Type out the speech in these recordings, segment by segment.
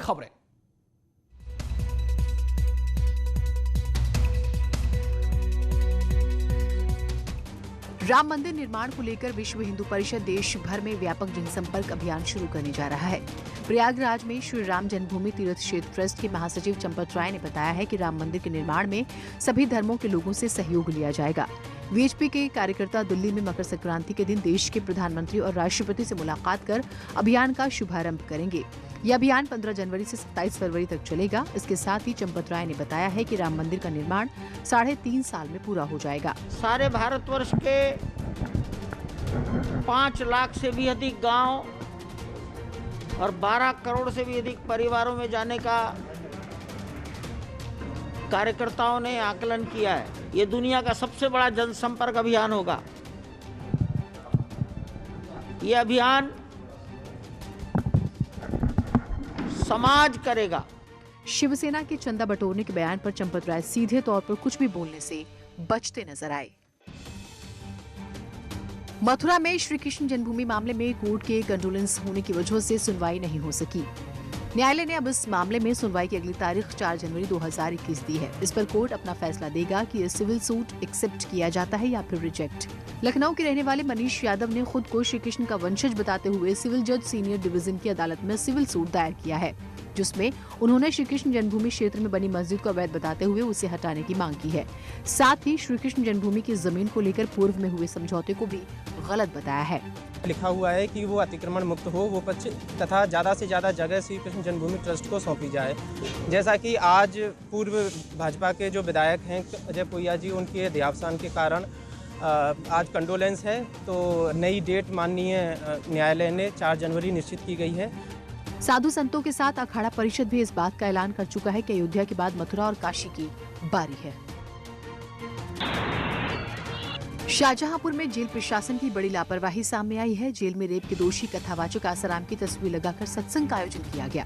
खबरें। राम मंदिर निर्माण को लेकर विश्व हिंदू परिषद देश भर में व्यापक जनसंपर्क अभियान शुरू करने जा रहा है। प्रयागराज में श्री राम जन्मभूमि तीर्थ क्षेत्र ट्रस्ट के महासचिव चंपत राय ने बताया है कि राम मंदिर के निर्माण में सभी धर्मों के लोगों से सहयोग लिया जाएगा। वीएचपी के कार्यकर्ता दिल्ली में मकर संक्रांति के दिन देश के प्रधानमंत्री और राष्ट्रपति से मुलाकात कर अभियान का शुभारंभ करेंगे। यह अभियान 15 जनवरी से 27 फरवरी तक चलेगा। इसके साथ ही चंपत राय ने बताया है कि राम मंदिर का निर्माण 3.5 साल में पूरा हो जाएगा। सारे भारतवर्ष के 5 लाख से भी अधिक गांव और 12 करोड़ से भी अधिक परिवारों में जाने का कार्यकर्ताओं ने आकलन किया है। ये दुनिया का सबसे बड़ा जनसंपर्क अभियान होगा। ये अभियान समाज करेगा। शिवसेना के चंदा बटोरने के बयान पर चंपत राय सीधे तौर पर कुछ भी बोलने से बचते नजर आए। मथुरा में श्री कृष्ण जन्मभूमि मामले में कोर्ट के कंडोलेंस होने की वजह से सुनवाई नहीं हो सकी। न्यायालय ने अब इस मामले में सुनवाई की अगली तारीख 4 जनवरी 2021 दी है। इस पर कोर्ट अपना फैसला देगा कि ये सिविल सूट एक्सेप्ट किया जाता है या फिर रिजेक्ट। लखनऊ के रहने वाले मनीष यादव ने खुद को श्री कृष्ण का वंशज बताते हुए सिविल जज सीनियर डिवीजन की अदालत में सिविल सूट दायर किया है, जिसमें उन्होंने श्री कृष्ण जन्मभूमि क्षेत्र में बनी मस्जिद को अवैध बताते हुए उसे हटाने की मांग की है। साथ ही श्री कृष्ण जन्मभूमि की जमीन को लेकर पूर्व में हुए समझौते को भी गलत बताया है। लिखा हुआ है कि वो अतिक्रमण मुक्त हो वो पक्ष तथा ज़्यादा से ज़्यादा जगह श्री कृष्ण जन्मभूमि ट्रस्ट को सौंपी जाए। जैसा कि आज पूर्व भाजपा के जो विधायक हैं अजय पुइया जी, उनके देहावसान के कारण आज कंडोलेंस है, तो नई डेट माननीय न्यायालय ने 4 जनवरी निश्चित की गई है। साधु संतों के साथ अखाड़ा परिषद भी इस बात का ऐलान कर चुका है कि अयोध्या के बाद मथुरा और काशी की बारी है। शाहजहांपुर में जेल प्रशासन की बड़ी लापरवाही सामने आई है। जेल में रेप के दोषी कथावाचक आसाराम की तस्वीर लगाकर सत्संग का आयोजन किया गया।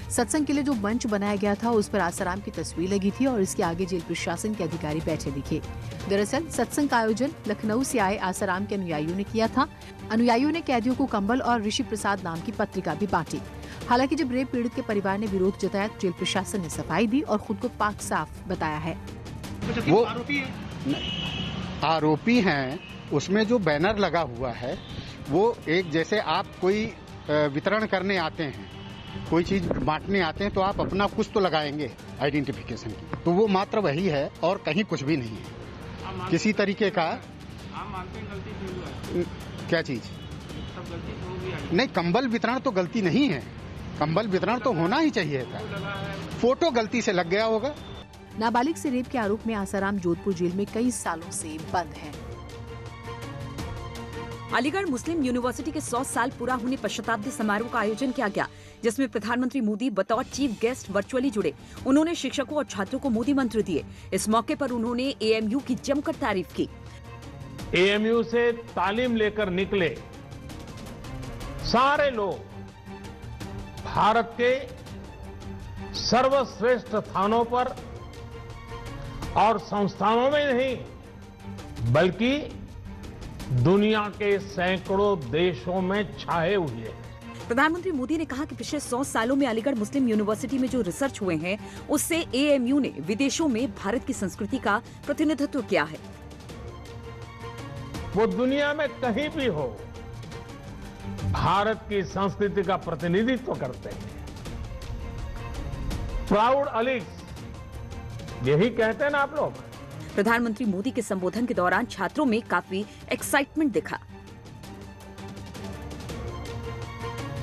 सत्संग के लिए जो मंच बनाया गया था उस पर आसाराम की तस्वीर लगी थी और इसके आगे जेल प्रशासन के अधिकारी बैठे दिखे। दरअसल सत्संग का आयोजन लखनऊ से आए आसाराम के अनुयायियों ने किया था। अनुयायियों ने कैदियों को कंबल और ऋषि प्रसाद नाम की पत्रिका भी बांटी। हालांकि जब रेप पीड़ित के परिवार ने विरोध जताया तो जेल प्रशासन ने सफाई दी और खुद को पाक साफ बताया है। वो आरोपी हैं। उसमें जो बैनर लगा हुआ है वो एक, जैसे आप कोई वितरण करने आते हैं, कोई चीज बांटने आते हैं तो आप अपना कुछ तो लगाएंगे आइडेंटिफिकेशन की, तो वो मात्र वही है और कहीं कुछ भी नहीं है किसी तरीके का। आप मानते हैं गलती क्यों हुआ है? क्या चीज? सब गलती हो गई। नहीं, कंबल वितरण तो गलती नहीं है। कंबल वितरण तो होना ही चाहिए था। फोटो गलती से लग गया होगा। नाबालिग से रेप के आरोप में आसाराम जोधपुर जेल में कई सालों से बंद है। अलीगढ़ मुस्लिम यूनिवर्सिटी के 100 साल पूरा होने पर शताब्दी समारोह का आयोजन किया गया, जिसमें प्रधानमंत्री मोदी बतौर चीफ गेस्ट वर्चुअली जुड़े। उन्होंने शिक्षकों और छात्रों को मोदी मंत्र दिए। इस मौके पर उन्होंने एएमयू की जमकर तारीफ की। एएमयू से तालीम लेकर निकले सारे लोग भारत के सर्वश्रेष्ठ स्थानों पर और संस्थानों में नहीं बल्कि दुनिया के सैकड़ों देशों में छाए हुए हैं। प्रधानमंत्री मोदी ने कहा कि पिछले 100 सालों में अलीगढ़ मुस्लिम यूनिवर्सिटी में जो रिसर्च हुए हैं उससे एएमयू ने विदेशों में भारत की संस्कृति का प्रतिनिधित्व किया है। वो दुनिया में कहीं भी हो भारत की संस्कृति का प्रतिनिधित्व करते हैं। प्राउड अलीग्स, यही कहते हैं ना आप लोग। प्रधानमंत्री मोदी के संबोधन के दौरान छात्रों में काफी एक्साइटमेंट दिखा।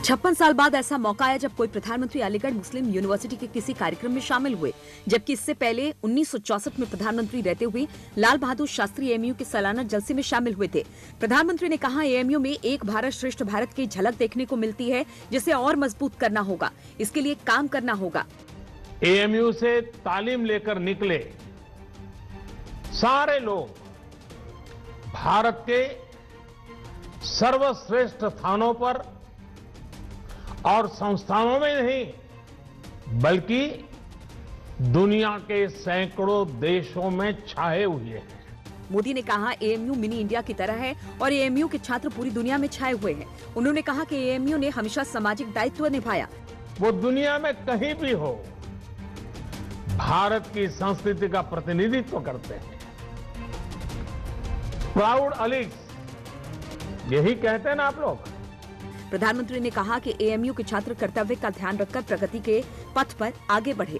56 साल बाद ऐसा मौका आया जब कोई प्रधानमंत्री अलीगढ़ मुस्लिम यूनिवर्सिटी के किसी कार्यक्रम में शामिल हुए, जबकि इससे पहले 1964 में प्रधानमंत्री रहते हुए लाल बहादुर शास्त्री एएमयू के सालाना जलसे में शामिल हुए थे। प्रधानमंत्री ने कहा, एएमयू में एक भारत श्रेष्ठ भारत की झलक देखने को मिलती है, जिसे और मजबूत करना होगा। इसके लिए काम करना होगा। एएमयू से तालीम लेकर निकले सारे लोग भारत के सर्वश्रेष्ठ स्थानों पर और संस्थानों में नहीं बल्कि दुनिया के सैकड़ों देशों में छाए हुए हैं। मोदी ने कहा, एएमयू मिनी इंडिया की तरह है और एएमयू के छात्र पूरी दुनिया में छाए हुए हैं। उन्होंने कहा कि एएमयू ने हमेशा सामाजिक दायित्व निभाया। वो दुनिया में कहीं भी हो, भारत की संस्कृति का प्रतिनिधित्व करते हैं। प्राउड अलीग्स, यही कहते हैं ना आप लोग। प्रधानमंत्री ने कहा कि एएमयू के छात्र कर्तव्य का ध्यान रखकर प्रगति के पथ पर आगे बढ़े।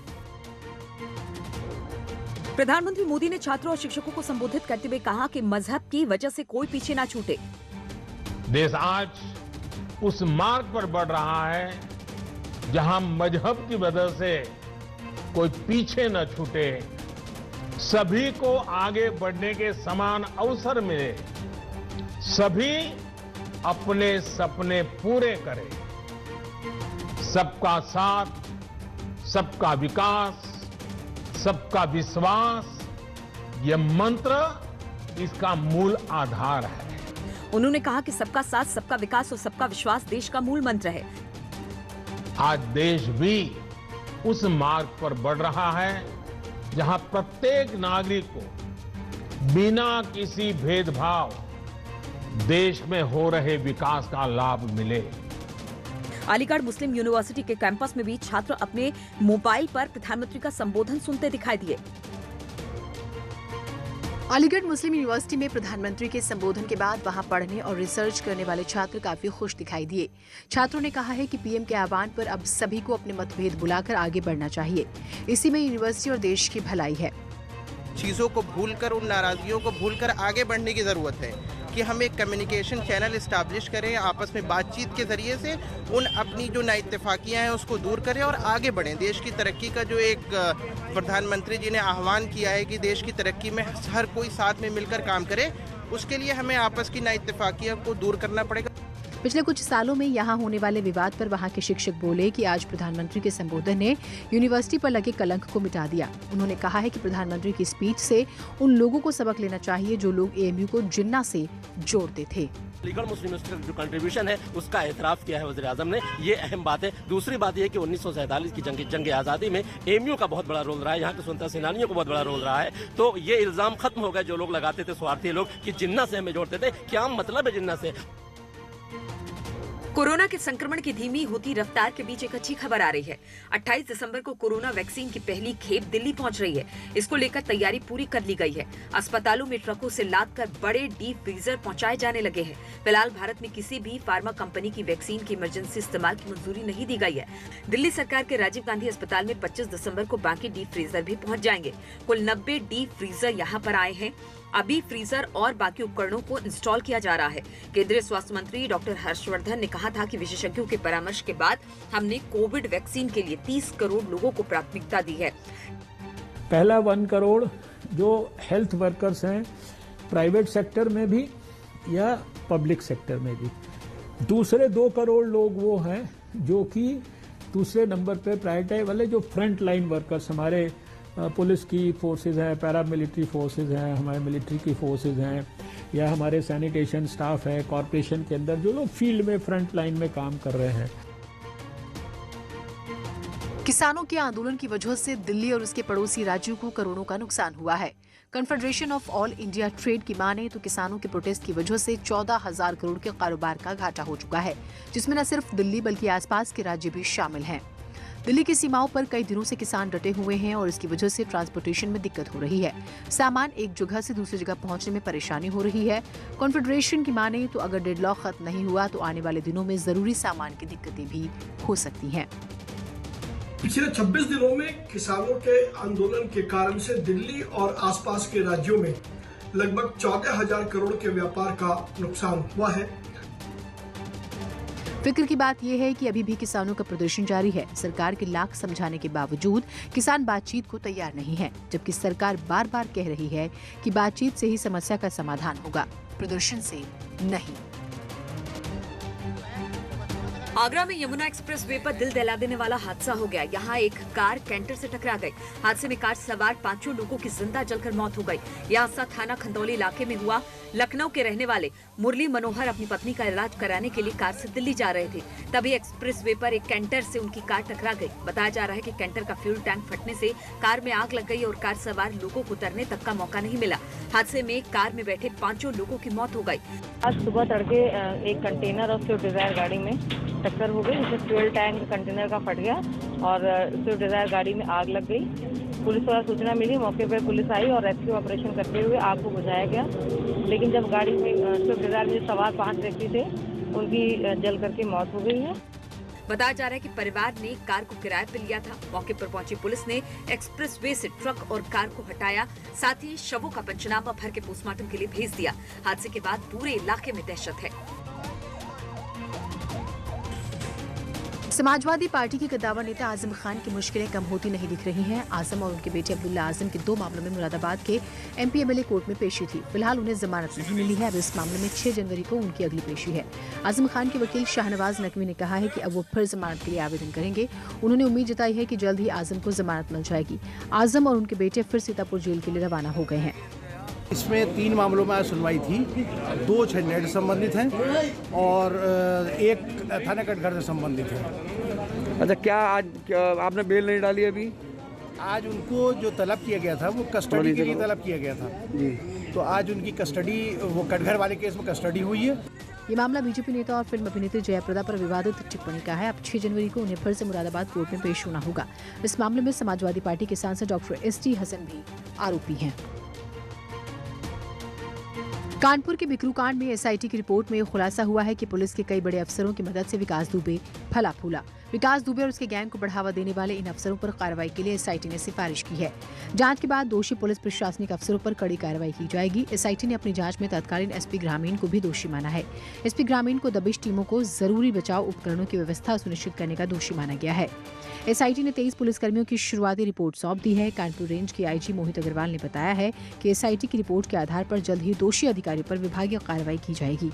प्रधानमंत्री मोदी ने छात्रों और शिक्षकों को संबोधित करते हुए कहा कि मजहब की वजह से कोई पीछे ना छूटे। देश आज उस मार्ग पर बढ़ रहा है जहां मजहब की वजह से कोई पीछे न छूटे, सभी को आगे बढ़ने के समान अवसर मिले, सभी अपने सपने पूरे करें। सबका साथ, सबका विकास, सबका विश्वास, ये मंत्र इसका मूल आधार है। उन्होंने कहा कि सबका साथ, सबका विकास और सबका विश्वास देश का मूल मंत्र है। आज देश भी उस मार्ग पर बढ़ रहा है जहां प्रत्येक नागरिक को बिना किसी भेदभाव देश में हो रहे विकास का लाभ मिले। अलीगढ़ मुस्लिम यूनिवर्सिटी के कैंपस में भी छात्र अपने मोबाइल पर प्रधानमंत्री का संबोधन सुनते दिखाई दिए। अलीगढ़ मुस्लिम यूनिवर्सिटी में प्रधानमंत्री के संबोधन के बाद वहां पढ़ने और रिसर्च करने वाले छात्र काफी खुश दिखाई दिए। छात्रों ने कहा है कि पीएम के आह्वान पर अब सभी को अपने मतभेद भुलाकर आगे बढ़ना चाहिए। इसी में यूनिवर्सिटी और देश की भलाई है। चीज़ों को भूलकर, उन नाराजगियों को भूलकर आगे बढ़ने की ज़रूरत है कि हम एक कम्युनिकेशन चैनल इस्टेब्लिश करें, आपस में बातचीत के ज़रिए से उन अपनी जो नाइत्तेफाकियाँ हैं उसको दूर करें और आगे बढ़ें। देश की तरक्की का जो एक प्रधानमंत्री जी ने आह्वान किया है कि देश की तरक्की में हर कोई साथ में मिलकर काम करे, उसके लिए हमें आपस की नाइत्तेफाकियाँ को दूर करना पड़ेगा। पिछले कुछ सालों में यहाँ होने वाले विवाद पर वहाँ के शिक्षक बोले कि आज प्रधानमंत्री के संबोधन ने यूनिवर्सिटी पर लगे कलंक को मिटा दिया। उन्होंने कहा है कि प्रधानमंत्री की स्पीच से उन लोगों को सबक लेना चाहिए जो लोग एएमयू को जिन्ना से जोड़ते थे। अलीगढ़ मुस्लिम यूनिवर्सिटी का जो कंट्रीब्यूशन है उसका एतराफ़ किया है वज़ीर आज़म ने, ये अहम बात है। दूसरी बात यह कि 1947 की जंग आज़ादी में एएमयू का बहुत बड़ा रोल रहा है, यहाँ के स्वतंत्रता सेनानियों को बहुत बड़ा रोल रहा है। तो ये इल्ज़ाम खत्म हो गया जो लोग लगाते थे, स्वार्थी लोग, कि जिन्ना से हमें जोड़ते थे। क्या मतलब है जिन्ना से? कोरोना के संक्रमण की धीमी होती रफ्तार के बीच एक अच्छी खबर आ रही है। 28 दिसंबर को कोरोना वैक्सीन की पहली खेप दिल्ली पहुंच रही है। इसको लेकर तैयारी पूरी कर ली गई है। अस्पतालों में ट्रकों से लादकर बड़े डीप फ्रीजर पहुंचाए जाने लगे हैं। फिलहाल भारत में किसी भी फार्मा कंपनी की वैक्सीन की इमरजेंसी इस्तेमाल की मंजूरी नहीं दी गई है। दिल्ली सरकार के राजीव गांधी अस्पताल में 25 दिसंबर को बाकी डीप फ्रीजर भी पहुँच जाएंगे। कुल 90 डीप फ्रीजर यहाँ पर आए हैं। अभी फ्रीजर और बाकी उपकरणों को इंस्टॉल किया जा रहा है। केंद्रीय स्वास्थ्य मंत्री डॉक्टर हर्षवर्धन ने कहा था कि विशेषज्ञों के परामर्श के बाद हमने कोविड वैक्सीन के लिए 30 करोड़ लोगों को प्राथमिकता दी है। पहला 1 करोड़ जो हेल्थ वर्कर्स हैं प्राइवेट सेक्टर में भी या पब्लिक सेक्टर में भी। दूसरे 2 करोड़ लोग वो हैं जो कि दूसरे नंबर पे प्रायोरिटी वाले जो फ्रंट लाइन वर्कर्स, हमारे पुलिस की फोर्सेस हैं, पैरामिलिट्री फोर्सेस हैं, हमारे मिलिट्री की फोर्सेस हैं, या हमारे सैनिटेशन स्टाफ है, कॉरपोरेशन के अंदर जो लोग फील्ड में फ्रंट लाइन में काम कर रहे हैं। किसानों के आंदोलन की वजह से दिल्ली और उसके पड़ोसी राज्यों को करोड़ों का नुकसान हुआ है। Confederation of all India trade की माने तो किसानों के प्रोटेस्ट की वजह से 14,000 करोड़ के कारोबार का घाटा हो चुका है, जिसमें न सिर्फ दिल्ली बल्कि आसपास के राज्य भी शामिल हैं। दिल्ली की सीमाओं पर कई दिनों से किसान डटे हुए हैं और इसकी वजह से ट्रांसपोर्टेशन में दिक्कत हो रही है। सामान एक जगह से दूसरी जगह पहुंचने में परेशानी हो रही है। कॉन्फेडरेशन की माने तो अगर डेडलॉक खत्म नहीं हुआ तो आने वाले दिनों में जरूरी सामान की दिक्कतें भी हो सकती हैं। पिछले 26 दिनों में किसानों के आंदोलन के कारण से दिल्ली और आसपास के राज्यों में लगभग 14,000 करोड़ के व्यापार का नुकसान हुआ है। फिक्र की बात यह है कि अभी भी किसानों का प्रदर्शन जारी है। सरकार के लाख समझाने के बावजूद किसान बातचीत को तैयार नहीं है, जबकि सरकार बार बार कह रही है कि बातचीत से ही समस्या का समाधान होगा, प्रदर्शन से नहीं। आगरा में यमुना एक्सप्रेस वे पर दिल दहला देने वाला हादसा हो गया। यहाँ एक कार कैंटर से टकरा गई। हादसे में कार सवार 5 लोगों की जिंदा जलकर मौत हो गई। यह हादसा थाना खंदौली इलाके में हुआ। लखनऊ के रहने वाले मुरली मनोहर अपनी पत्नी का इलाज कराने के लिए कार से दिल्ली जा रहे थे। तभी एक्सप्रेस वे पर एक कैंटर से उनकी कार टकरा गई। बताया जा रहा है कि कैंटर का फ्यूल टैंक फटने से कार में आग लग गई और कार सवार लोगों को उतरने तक का मौका नहीं मिला। हादसे में कार में बैठे 5 लोगों की मौत हो गई। आज सुबह तड़के एक कंटेनर और स्विफ्ट डिजायर गाड़ी में टक्कर हो गई, जिसमें फ्यूल टैंक कंटेनर का फट गया और स्विफ्ट डिजायर गाड़ी में आग लग गई। पुलिस को सूचना मिली, मौके पर पुलिस आई और रेस्क्यू ऑपरेशन करते हुए आग को बुझाया गया। लेकिन जब गाड़ी में स्विफ्ट डिजायर में सवार 5 व्यक्ति थे, उनकी जल करके मौत हो गई है। बताया जा रहा है कि परिवार ने कार को किराए पर लिया था। मौके पर पहुंची पुलिस ने एक्सप्रेसवे से ट्रक और कार को हटाया, साथ ही शवों का पंचनामा भर के पोस्टमार्टम के लिए भेज दिया। हादसे के बाद पूरे इलाके में दहशत है। समाजवादी पार्टी के कद्दावर नेता आजम खान की मुश्किलें कम होती नहीं दिख रही हैं। आजम और उनके बेटे अब्दुल्ला आजम के 2 मामलों में मुरादाबाद के MP MLA कोर्ट में पेशी थी। फिलहाल उन्हें जमानत नहीं मिली है। अब इस मामले में 6 जनवरी को उनकी अगली पेशी है। आजम खान के वकील शाहनवाज नकवी ने कहा है कि अब वो फिर जमानत के लिए आवेदन करेंगे। उन्होंने उम्मीद जताई है कि जल्द ही आजम को जमानत मिल जाएगी। आजम और उनके बेटे फिर सीतापुर जेल के लिए रवाना हो गए हैं। इसमें 3 मामलों में आज सुनवाई थी। 2 छंडेट से संबंधित हैं और 1 थाना कटघर से संबंधित है। अच्छा, क्या आज आपने बेल नहीं डाली अभी? आज उनको जो तलब किया गया था वो कस्टडी के लिए तलब किया गया था जी। तो आज उनकी कस्टडी, वो कटघर वाले केस में कस्टडी हुई है। ये मामला बीजेपी नेता और फिल्म अभिनेत्री जयाप्रदा पर विवादित टिप्पणी का है। अब 6 जनवरी को उन्हें फिर से मुरादाबाद कोर्ट में पेश होना होगा। इस मामले में समाजवादी पार्टी के सांसद डॉक्टर ST हसन भी आरोपी हैं। कानपुर के बिकरू कांड में SIT की रिपोर्ट में खुलासा हुआ है कि पुलिस के कई बड़े अफसरों की मदद से विकास दुबे फला फूला। विकास दुबे और उसके गैंग को बढ़ावा देने वाले इन अफसरों पर कार्रवाई के लिए SIT ने सिफारिश की है। जांच के बाद दोषी पुलिस प्रशासनिक अफसरों पर कड़ी कार्रवाई की जाएगी। SIT ने अपनी जांच में तत्कालीन SP ग्रामीण को भी दोषी माना है। SP ग्रामीण को दबिश टीमों को जरूरी बचाव उपकरणों की व्यवस्था सुनिश्चित करने का दोषी माना गया है। SIT ने 23 पुलिसकर्मियों की शुरुआती रिपोर्ट सौंप दी है। कानपुर रेंज के IG मोहित अग्रवाल ने बताया है कि SIT की रिपोर्ट के आधार पर जल्द ही दोषी अधिकारियों पर विभागीय कार्रवाई की जाएगी।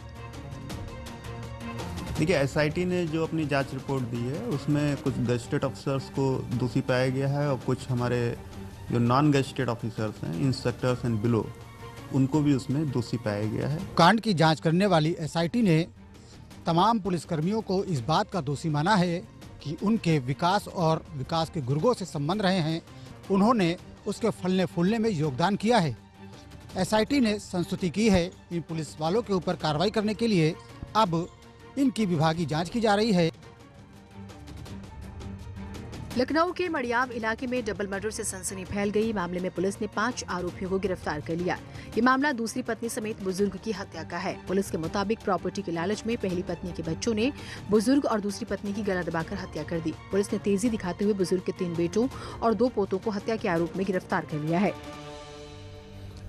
देखिए, SIT ने जो अपनी जांच रिपोर्ट दी है उसमें कुछ गजेटेड ऑफिसर्स को दोषी पाया गया है और कुछ हमारे जो नॉन गजेटेड ऑफिसर्स हैं, इंस्पेक्टर्स एंड बिलो, उनको भी उसमें दोषी पाया गया है। कांड की जांच करने वाली SIT ने तमाम पुलिसकर्मियों को इस बात का दोषी माना है कि उनके विकास और विकास के गुर्गों से संबंध रहे हैं। उन्होंने उसके फलने फूलने में योगदान किया है। SIT ने संस्तुति की है। इन पुलिस वालों के ऊपर कार्रवाई करने के लिए अब इनकी विभागीय जांच की जा रही है। लखनऊ के मड़ियाव इलाके में डबल मर्डर से सनसनी फैल गई। मामले में पुलिस ने 5 आरोपियों को गिरफ्तार कर लिया। ये मामला दूसरी पत्नी समेत बुजुर्ग की हत्या का है। पुलिस के मुताबिक प्रॉपर्टी के लालच में पहली पत्नी के बच्चों ने बुजुर्ग और दूसरी पत्नी की गला दबाकर हत्या कर दी। पुलिस ने तेजी दिखाते हुए बुजुर्ग के 3 बेटों और 2 पोतों को हत्या के आरोप में गिरफ्तार कर लिया है।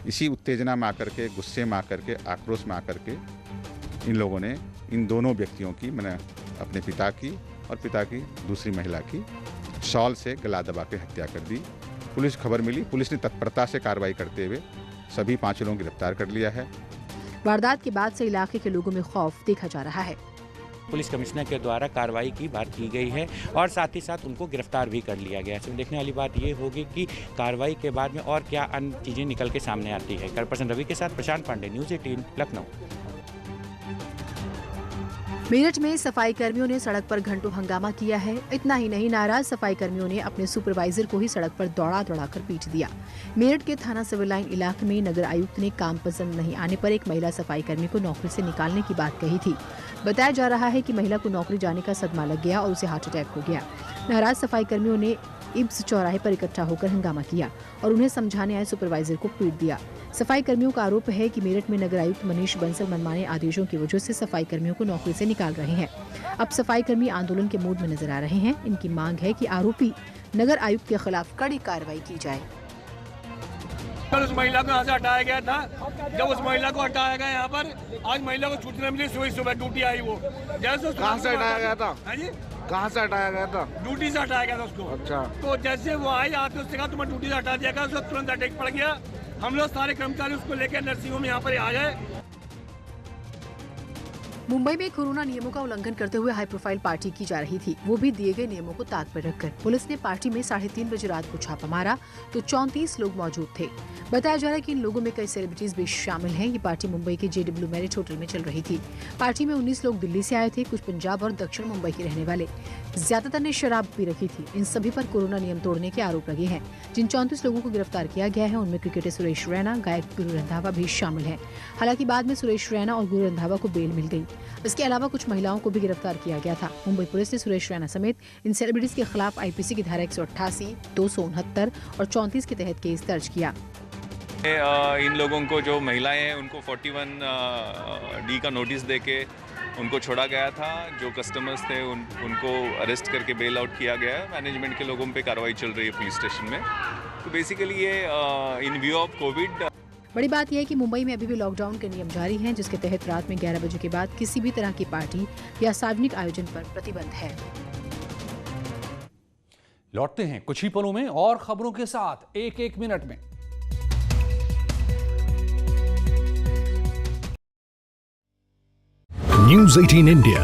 इसी उत्तेजना में आकर के, गुस्से में आकर के, आक्रोश में आकर के इन लोगों ने इन दोनों व्यक्तियों की, मैंने अपने पिता की और पिता की दूसरी महिला की शॉल से गला दबा के हत्या कर दी। पुलिस खबर मिली, पुलिस ने तत्परता से कार्रवाई करते हुए सभी 5 लोगों को गिरफ्तार कर लिया है। वारदात के बाद से इलाके के लोगों में खौफ देखा जा रहा है। पुलिस कमिश्नर के द्वारा कार्रवाई की बात की गई है और साथ ही साथ उनको गिरफ्तार भी कर लिया गया है। इसमें देखने वाली बात ये होगी कि कार्रवाई के बाद में और क्या अन्य चीजें निकल के सामने आती है। कैमरापर्सन रवि के साथ प्रशांत पांडे, न्यूज़ 18 लखनऊ। मेरठ में सफाई कर्मियों ने सड़क पर घंटों हंगामा किया है। इतना ही नहीं, नाराज सफाई कर्मियों ने अपने सुपरवाइजर को ही सड़क पर दौड़ा कर पीट दिया। मेरठ के थाना सिविल लाइन इलाके में नगर आयुक्त ने काम पसंद नहीं आने पर एक महिला सफाई कर्मी को नौकरी से निकालने की बात कही थी। बताया जा रहा है कि महिला को नौकरी जाने का सदमा लग गया और उसे हार्ट अटैक हो गया। नाराज सफाई कर्मियों ने इब्स चौराहे पर इकट्ठा होकर हंगामा किया और उन्हें समझाने आए सुपरवाइजर को पीट दिया। सफाई कर्मियों का आरोप है कि मेरठ में नगर आयुक्त मनीष बंसल मनमाने आदेशों की वजह से सफाई कर्मियों को नौकरी से निकाल रहे हैं। अब सफाई कर्मी आंदोलन के मूड में नजर आ रहे हैं। इनकी मांग है कि आरोपी नगर आयुक्त के खिलाफ कड़ी कार्रवाई की जाए। कल उस महिला को यहाँ से हटाया गया था। जब उस महिला को हटाया गया यहाँ पर, आज महिला को छुट्टी नहीं मिली। सुबह ड्यूटी आई, वो जैसे कहाँ से हटाया गया था? कहाँ से हटाया गया था? ड्यूटी से हटाया गया था उसको। अच्छा। तो जैसे वो आई, आके उससे कहा तुम्हें ड्यूटी से हटा दिया गया, उसको तुरंत अटैक पड़ गया। हम लोग सारे कर्मचारी उसको लेकर नर्सिंग होम यहाँ पर आ गए। मुंबई में कोरोना नियमों का उल्लंघन करते हुए हाई प्रोफाइल पार्टी की जा रही थी, वो भी दिए गए नियमों को ताक पर रखकर। पुलिस ने पार्टी में 3:30 बजे रात को छापा मारा तो 34 लोग मौजूद थे। बताया जा रहा है कि इन लोगों में कई सेलिब्रिटीज भी शामिल हैं। ये पार्टी मुंबई के JW मैरिट होटल में चल रही थी। पार्टी में 19 लोग दिल्ली से आए थे, कुछ पंजाब और दक्षिण मुंबई के रहने वाले। ज्यादातर ने शराब पी रखी थी। इन सभी पर कोरोना नियम तोड़ने के आरोप लगे हैं। जिन 34 लोगों को गिरफ्तार किया गया है उनमें क्रिकेटर सुरेश रैना, गायक गुरु रंधावा भी शामिल हैं। हालांकि बाद में सुरेश रैना और गुरु रंधावा को बेल मिल गई। इसके अलावा कुछ महिलाओं को भी गिरफ्तार किया गया था। मुंबई पुलिस ने सुरेश रैना समेत इन सेलिब्रिटीज के खिलाफ IPC की धारा 188, 269 और 34 के तहत केस दर्ज किया। इन लोगों को जो महिलाएं हैं उनको 41D का नोटिस देके उनको छोड़ा गया था। जो कस्टमर्स थे उनको अरेस्ट करके बेल आउट किया गया है। मैनेजमेंट के लोगों पे कार्रवाई चल रही है पुलिस स्टेशन में। तो बेसिकली ये इन व्यू ऑफ कोविड। बड़ी बात यह है कि मुंबई में अभी भी लॉकडाउन के नियम जारी हैं, जिसके तहत रात में 11 बजे के बाद किसी भी तरह की पार्टी या सार्वजनिक आयोजन पर प्रतिबंध है। लौटते हैं कुछ ही पलों में और खबरों के साथ एक मिनट में। News 18 India